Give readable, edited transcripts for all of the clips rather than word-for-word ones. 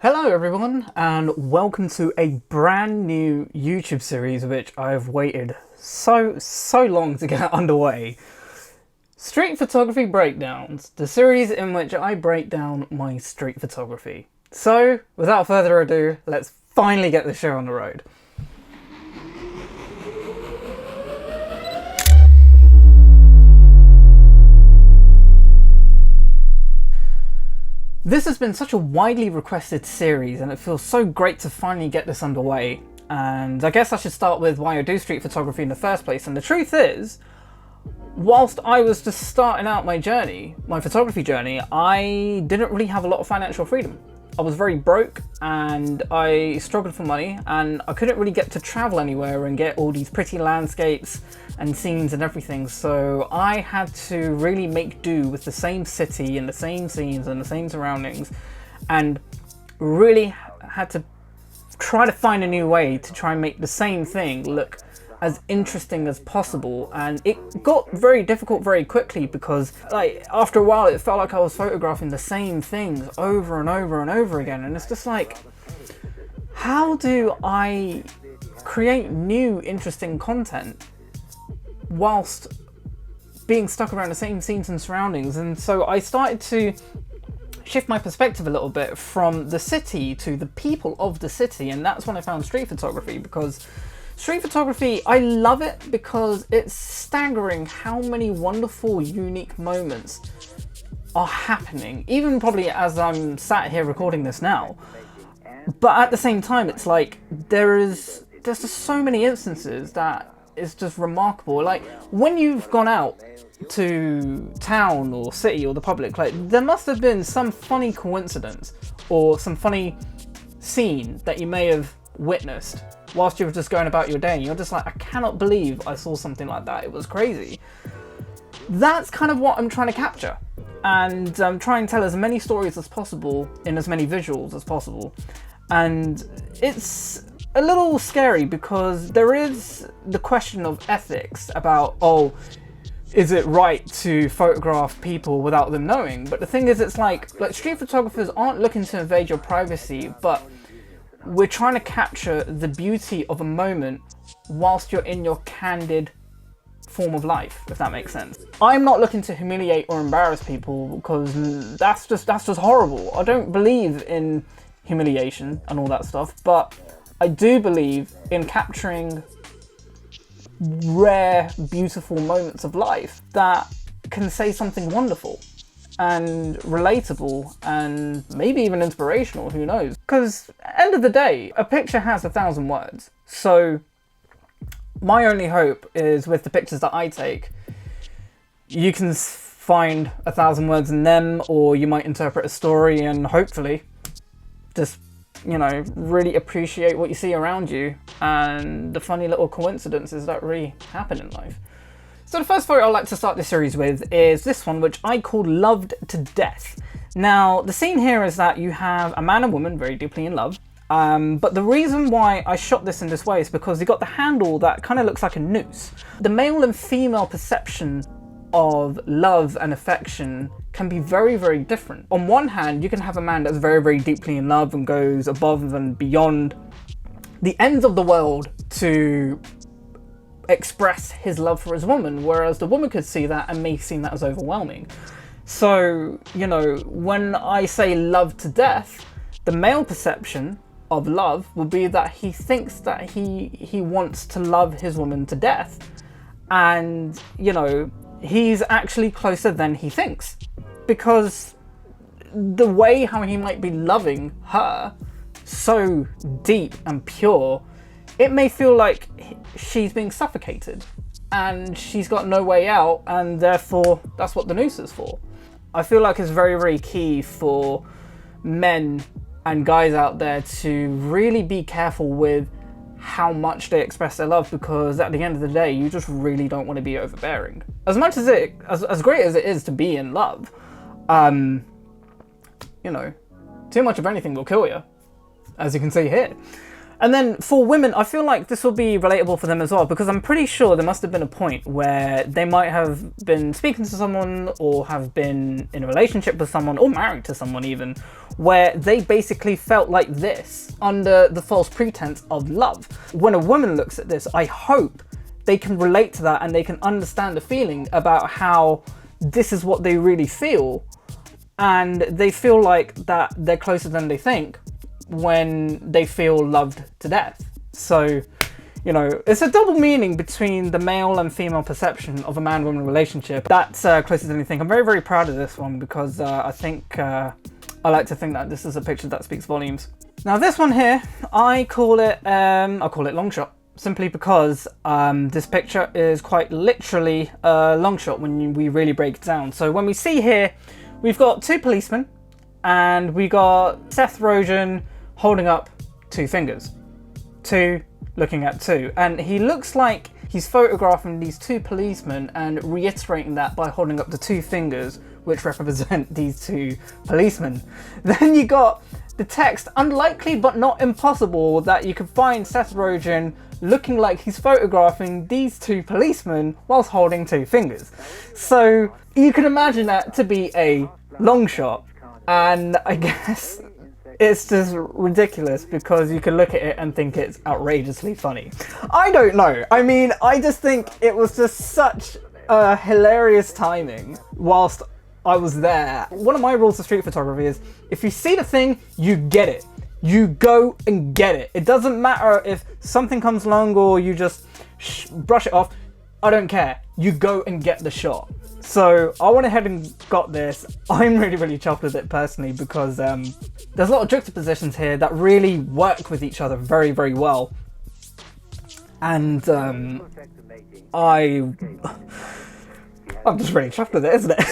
Hello everyone, and welcome to a brand new YouTube series which I've waited so long to get underway. Street Photography Breakdowns, the series in which I break down my street photography. So, without further ado, let's finally get the show on the road. This has been such a widely requested series and it feels so great to finally get this underway. And I guess I should start with why I do street photography in the first place. And the truth is, whilst I was just starting out my journey, my photography journey, I didn't really have a lot of financial freedom. I was very broke and I struggled for money and I couldn't really get to travel anywhere and get all these pretty landscapes and scenes and everything. So I had to really make do with the same city and the same scenes and the same surroundings, and really had to try to find a new way to try and make the same thing look as interesting as possible. And it got very difficult very quickly because after a while it felt like I was photographing the same things over and over and over again, and it's just like, how do I create new interesting content whilst being stuck around the same scenes and surroundings? And so I started to shift my perspective a little bit from the city to the people of the city, and that's when I found street photography. Because street photography, I love it because it's staggering how many wonderful, unique moments are happening, even probably as I'm sat here recording this now. But at the same time, it's like there's just so many instances that is just remarkable. Like when you've gone out to town or city or the public, like there must have been some funny coincidence or some funny scene that you may have witnessed whilst you were just going about your day, and you're just like, I cannot believe I saw something like that, it was crazy. That's kind of what I'm trying to capture, and try and tell as many stories as possible in as many visuals as possible. And it's a little scary because there is the question of ethics about, oh, is it right to photograph people without them knowing? But the thing is, it's like street photographers aren't looking to invade your privacy, but we're trying to capture the beauty of a moment whilst you're in your candid form of life, if that makes sense. I'm not looking to humiliate or embarrass people because that's just horrible. I don't believe in humiliation and all that stuff, but I do believe in capturing rare, beautiful moments of life that can say something wonderful and relatable and maybe even inspirational, who knows? Because at the end of the day, a picture has 1,000 words. So my only hope is with the pictures that I take, you can find 1,000 words in them, or you might interpret a story and hopefully just, you know, really appreciate what you see around you and the funny little coincidences that really happen in life. So the first photo I'd like to start this series with is this one, which I call Loved to Death. Now, the scene here is that you have a man and woman very deeply in love, but the reason why I shot this in this way is because you got the handle that kind of looks like a noose. The male and female perception of love and affection can be very different. On one hand, you can have a man that's very deeply in love and goes above and beyond the ends of the world to express his love for his woman, whereas the woman could see that and may see that as overwhelming. So, you know, when I say love to death, the male perception of love will be that he thinks that he wants to love his woman to death, and, you know, he's actually closer than he thinks, because the way how he might be loving her so deep and pure, it may feel like she's being suffocated and she's got no way out, and therefore that's what the noose is for. I feel like it's very key for men and guys out there to really be careful with how much they express their love, because at the end of the day, you just really don't want to be overbearing. As much as as great as it is to be in love, you know, too much of anything will kill you, as you can see here. And then for women, I feel like this will be relatable for them as well, because I'm pretty sure there must have been a point where they might have been speaking to someone or have been in a relationship with someone or married to someone even, where they basically felt like this under the false pretense of love. When a woman looks at this, I hope they can relate to that and they can understand the feeling about how this is what they really feel, and they feel like that they're closer than they think when they feel loved to death. So, you know, it's a double meaning between the male and female perception of a man-woman relationship. That's closer than you think. I'm very, very proud of this one because I think, I like to think that this is a picture that speaks volumes. Now this one here, I call it long shot, simply because this picture is quite literally a long shot when we really break it down. So when we see here, we've got two policemen and we got Seth Rogen holding up two fingers. Two looking at two. And he looks like he's photographing these two policemen and reiterating that by holding up the two fingers which represent these two policemen. Then you got the text, unlikely but not impossible, that you can find Seth Rogen looking like he's photographing these two policemen whilst holding two fingers. So you can imagine that to be a long shot, and I guess it's just ridiculous because you can look at it and think it's outrageously funny. I don't know. I mean, I just think it was just such a hilarious timing whilst I was there. One of my rules of street photography is if you see the thing, you get it. You go and get it. It doesn't matter if something comes along or you just brush it off. I don't care. You go and get the shot. So I went ahead and got this. I'm really, really chuffed with it personally because there's a lot of juxtapositions here that really work with each other very, very well. And I'm just really chuffed with it, isn't it?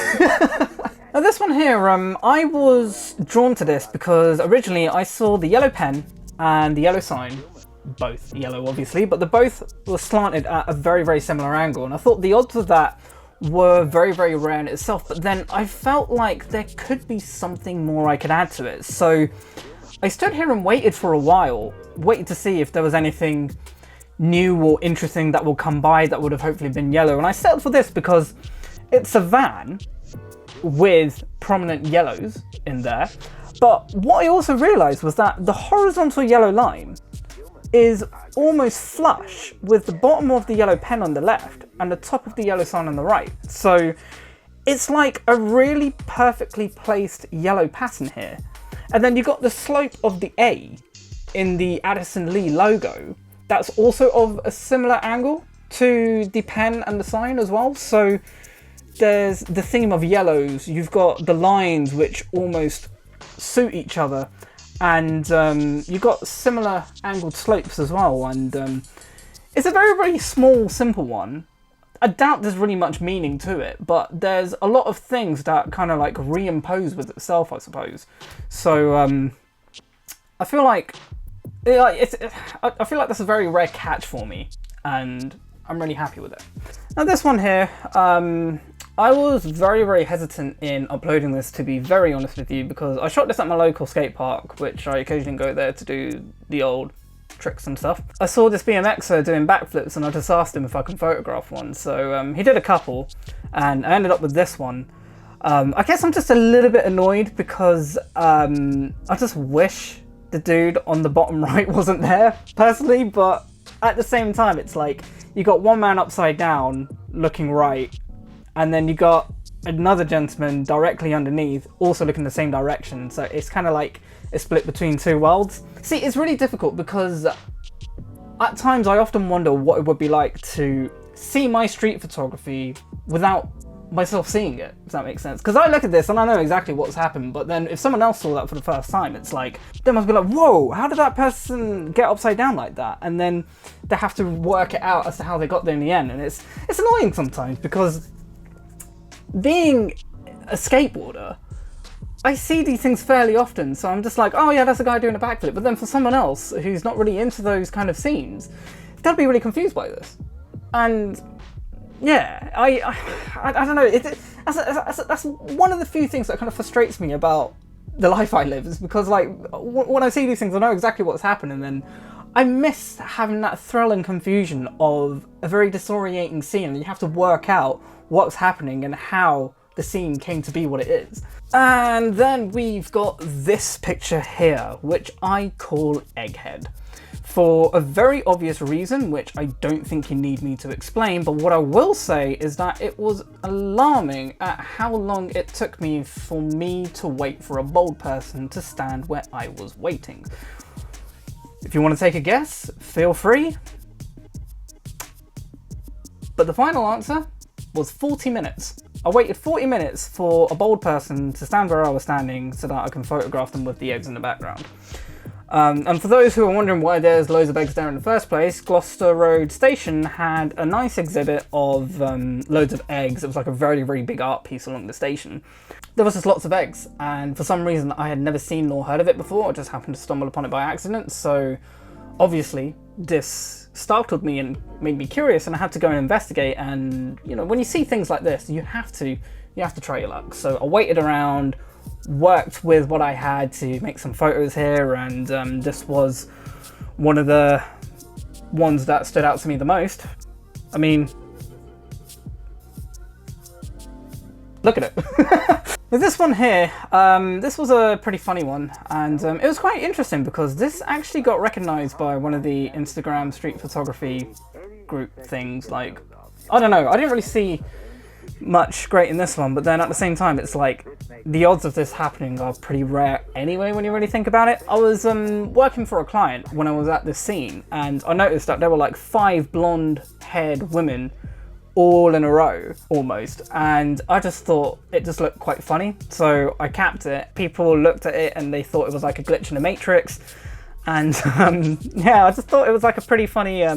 Now this one here, I was drawn to this because originally I saw the yellow pen and the yellow sign, both yellow obviously, but they both were slanted at a very, very similar angle. And I thought the odds of that were very, very rare in itself, but then I felt like there could be something more I could add to it. So I stood here and waited for a while, waited to see if there was anything new or interesting that will come by that would have hopefully been yellow. And I settled for this because it's a van with prominent yellows in there. But what I also realized was that the horizontal yellow line is almost flush with the bottom of the yellow pen on the left and the top of the yellow sign on the right. So it's like a really perfectly placed yellow pattern here. And then you got the slope of the A in the Addison Lee logo. That's also of a similar angle to the pen and the sign as well. So there's the theme of yellows. You've got the lines which almost suit each other. And you've got similar angled slopes as well, and it's a very, very small, simple one. I doubt there's really much meaning to it, but there's a lot of things that kind of like reimpose with itself, I suppose. So I feel like I feel like that's a very rare catch for me, and I'm really happy with it. Now this one here, I was very, very hesitant in uploading this, to be very honest with you, because I shot this at my local skate park, which I occasionally go there to do the old tricks and stuff. I saw this BMXer doing backflips and I just asked him if I can photograph one. So he did a couple and I ended up with this one. I guess I'm just a little bit annoyed because I just wish the dude on the bottom right wasn't there, personally, but at the same time, it's like you got one man upside down looking right, and then you got another gentleman directly underneath also looking the same direction. So it's kind of like a split between two worlds. See, it's really difficult because at times I often wonder what it would be like to see my street photography without myself seeing it, if that makes sense. Because I look at this and I know exactly what's happened, but then if someone else saw that for the first time, it's like, they must be like, whoa, how did that person get upside down like that? And then they have to work it out as to how they got there in the end. And it's annoying sometimes because being a skateboarder, I see these things fairly often, so I'm just like, oh yeah, that's a guy doing a backflip. But then for someone else who's not really into those kind of scenes, they'll be really confused by this. And yeah, I don't know. That's one of the few things that kind of frustrates me about the life I live, is because like when I see these things, I know exactly what's happening, and then I miss having that thrill and confusion of a very disorientating scene, and you have to work out what's happening and how the scene came to be what it is. And then we've got this picture here, which I call Egghead, for a very obvious reason, which I don't think you need me to explain, but what I will say is that it was alarming at how long it took me for me to wait for a bold person to stand where I was waiting. If you want to take a guess, feel free. But the final answer was 40 minutes. I waited 40 minutes for a bold person to stand where I was standing so that I can photograph them with the eggs in the background. And for those who are wondering why there's loads of eggs there in the first place, Gloucester Road Station had a nice exhibit of loads of eggs. It was like a very, very big art piece along the station. There was just lots of eggs, and for some reason I had never seen nor heard of it before. I just happened to stumble upon it by accident, so obviously this startled me and made me curious, and I had to go and investigate. And you know, when you see things like this, you have to try your luck. So I waited around, worked with what I had to make some photos here, and this was one of the ones that stood out to me the most. I mean, look at it. With this one here, this was a pretty funny one, and it was quite interesting because this actually got recognized by one of the Instagram street photography group things. Like, I don't know, I didn't really see much great in this one, but then at the same time it's like the odds of this happening are pretty rare anyway when you really think about it. I was working for a client when I was at this scene, and I noticed that there were like 5 blonde haired women all in a row almost, and I just thought it just looked quite funny, so I capped it. People looked at it and they thought it was like a glitch in the Matrix, and yeah, I just thought it was like a pretty funny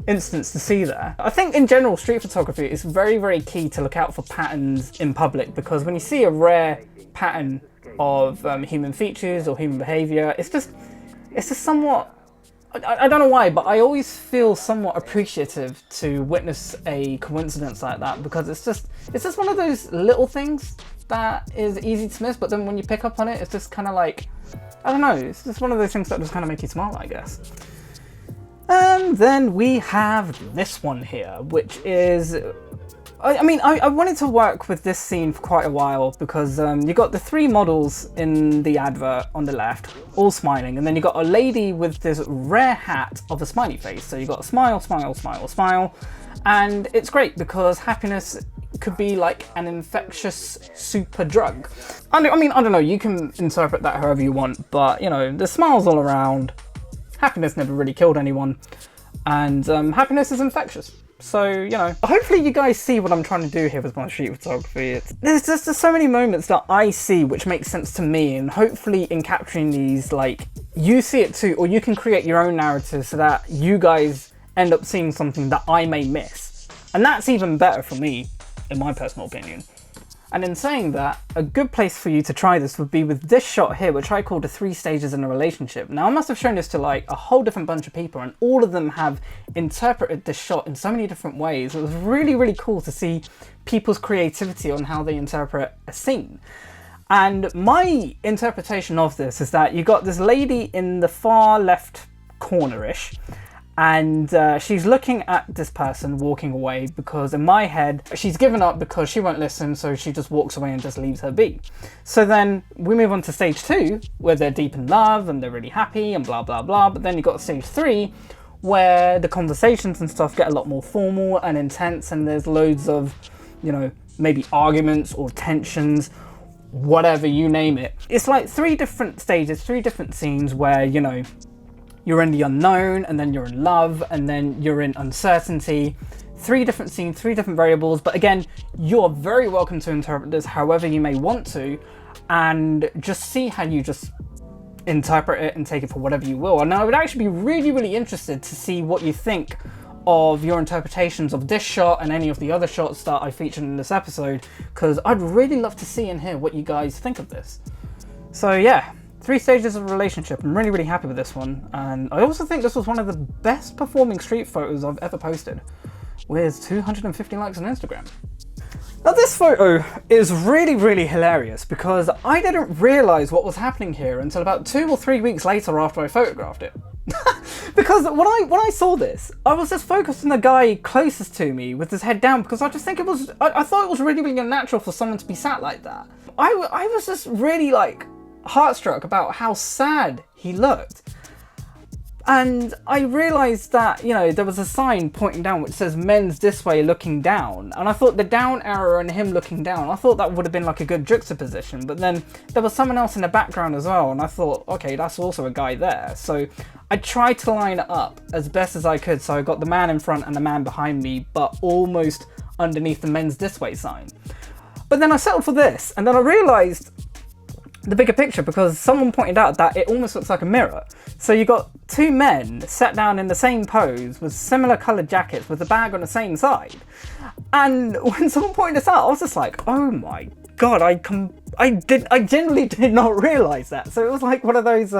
instance to see there. I think in general street photography it's very, very key to look out for patterns in public, because when you see a rare pattern of human features or human behavior, it's just somewhat, I don't know why, but I always feel somewhat appreciative to witness a coincidence like that, because it's just one of those little things that is easy to miss, but then when you pick up on it, it's just kind of like, I don't know, it's just one of those things that just kind of make you smile, I guess. And then we have this one here, which is, I mean, I wanted to work with this scene for quite a while, because you got the 3 models in the advert on the left, all smiling, and then you got a lady with this rare hat of a smiley face. So you got smile, smile, smile, smile, and it's great because happiness could be like an infectious super drug. I mean, I don't know, you can interpret that however you want, but you know, the smiles all around. Happiness never really killed anyone, and happiness is infectious. So, you know, hopefully you guys see what I'm trying to do here with my street photography. There's just so many moments that I see which make sense to me, and hopefully in capturing these, like, you see it too, or you can create your own narrative so that you guys end up seeing something that I may miss. And that's even better for me, in my personal opinion. And in saying that, a good place for you to try this would be with this shot here, which I call the 3 stages in a relationship. Now, I must have shown this to like a whole different bunch of people, and all of them have interpreted this shot in so many different ways. It was really, really cool to see people's creativity on how they interpret a scene. And my interpretation of this is that you got this lady in the far left corner-ish, and she's looking at this person walking away, because in my head she's given up because she won't listen, so she just walks away and just leaves her be. So then we move on to stage 2, where they're deep in love and they're really happy and blah blah blah, but then you've got stage 3 where the conversations and stuff get a lot more formal and intense, and there's loads of, you know, maybe arguments or tensions, whatever, you name it. It's like 3 different stages, 3 different scenes where, you know, you're in the unknown, and then you're in love, and then you're in uncertainty. 3 different scenes, 3 different variables, but again, you're very welcome to interpret this however you may want to, and just see how you just interpret it and take it for whatever you will. And now I would actually be really, really interested to see what you think of your interpretations of this shot and any of the other shots that I featured in this episode, because I'd really love to see and hear what you guys think of this. So yeah. 3 stages of a relationship. I'm really, really happy with this one, and I also think this was one of the best performing street photos I've ever posted, with 250 likes on Instagram. Now this photo is really, really hilarious because I didn't realise what was happening here until about 2 or 3 weeks later after I photographed it. Because when I saw this, I was just focused on the guy closest to me with his head down, because I just think it was, I thought it was really, really unnatural for someone to be sat like that. I was just really like heartstruck about how sad he looked. And I realised that, you know, there was a sign pointing down which says men's this way looking down. And I thought the down arrow and him looking down, I thought that would have been like a good juxtaposition. But then there was someone else in the background as well. And I thought, okay, that's also a guy there. So I tried to line it up as best as I could. So I got the man in front and the man behind me, but almost underneath the men's this way sign. But then I settled for this. And then I realised the bigger picture, because someone pointed out that it almost looks like a mirror. So you got two men sat down in the same pose with similar coloured jackets with the bag on the same side. And when someone pointed this out, I was just like, oh my god, I genuinely did not realise that. So it was like one of those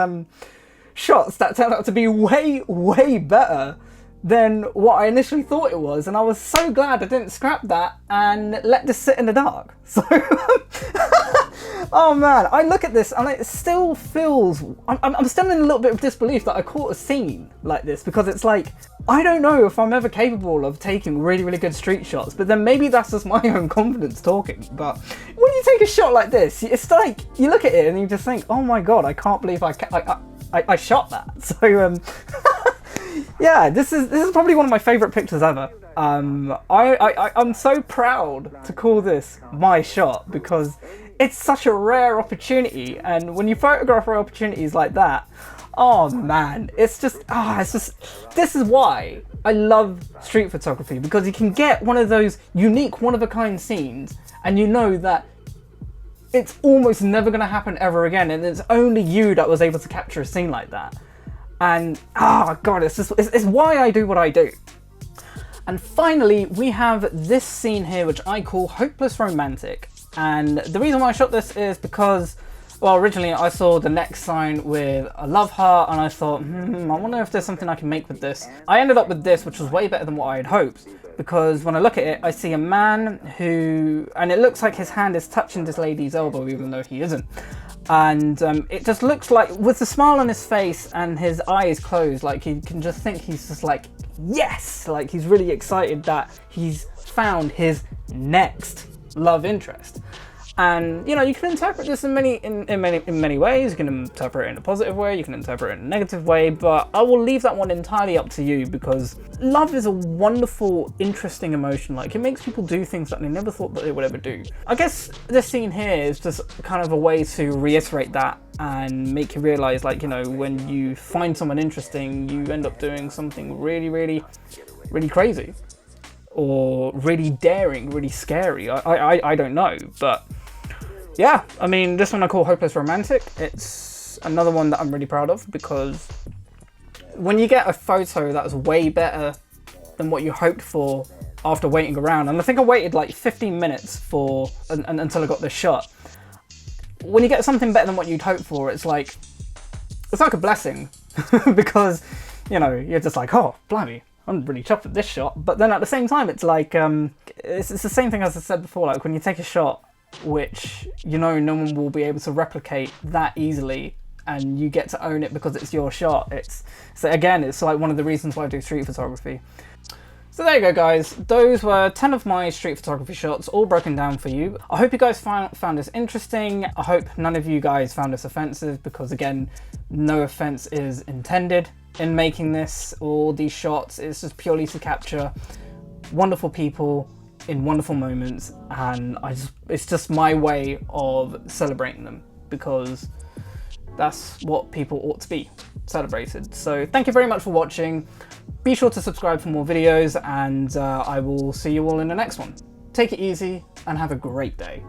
shots that turned out to be way, way better than what I initially thought it was. And I was so glad I didn't scrap that and let this sit in the dark. So oh man, I look at this and it still feels, I'm still in a little bit of disbelief that I caught a scene like this, because it's like, I don't know if I'm ever capable of taking really, really good street shots, but then maybe that's just my own confidence talking. But when you take a shot like this, it's like, you look at it and you just think, oh my god, I can't believe I shot that. So yeah, this is probably one of my favourite pictures ever. I'm so proud to call this my shot, because it's such a rare opportunity, and when you photograph rare opportunities like that, oh man, it's just, this is why I love street photography, because you can get one of those unique, one-of-a-kind scenes, and you know that it's almost never going to happen ever again, and it's only you that was able to capture a scene like that. And, oh god, it's why I do what I do. And finally, we have this scene here, which I call Hopeless Romantic. And the reason why I shot this is because, well, originally I saw the next sign with a love heart, and I thought, I wonder if there's something I can make with this. I ended up with this, which was way better than what I had hoped, because when I look at it, I see a man who, and it looks like his hand is touching this lady's elbow, even though he isn't. And it just looks like, with the smile on his face and his eyes closed, like you can just think he's just like, yes! Like he's really excited that he's found his next love interest. And you know, you can interpret this in many ways. You can interpret it in a positive way, you can interpret it in a negative way, but I will leave that one entirely up to you, because love is a wonderful, interesting emotion. Like, it makes people do things that they never thought that they would ever do. I guess this scene here is just kind of a way to reiterate that and make you realize, like, you know, when you find someone interesting, you end up doing something really, really, really crazy, or really daring, really scary. I don't know, but yeah, I mean, this one I call Hopeless Romantic. It's another one that I'm really proud of, because when you get a photo that's way better than what you hoped for after waiting around, and I think I waited like 15 minutes until I got this shot. When you get something better than what you'd hoped for, it's like a blessing, because, you know, you're just like, oh, blimey, I'm really chuffed with this shot. But then at the same time, it's like, it's the same thing as I said before, like when you take a shot which, you know, no one will be able to replicate that easily, and you get to own it because it's your shot. So again, it's like one of the reasons why I do street photography. So there you go, guys. Those were 10 of my street photography shots, all broken down for you. I hope you guys found this interesting. I hope none of you guys found this offensive, because again, no offense is intended in making this, all these shots. It's just purely to capture wonderful people in wonderful moments, and it's just my way of celebrating them, because that's what people ought to be celebrated. So thank you very much for watching. Be sure to subscribe for more videos, and I will see you all in the next one. Take it easy and have a great day.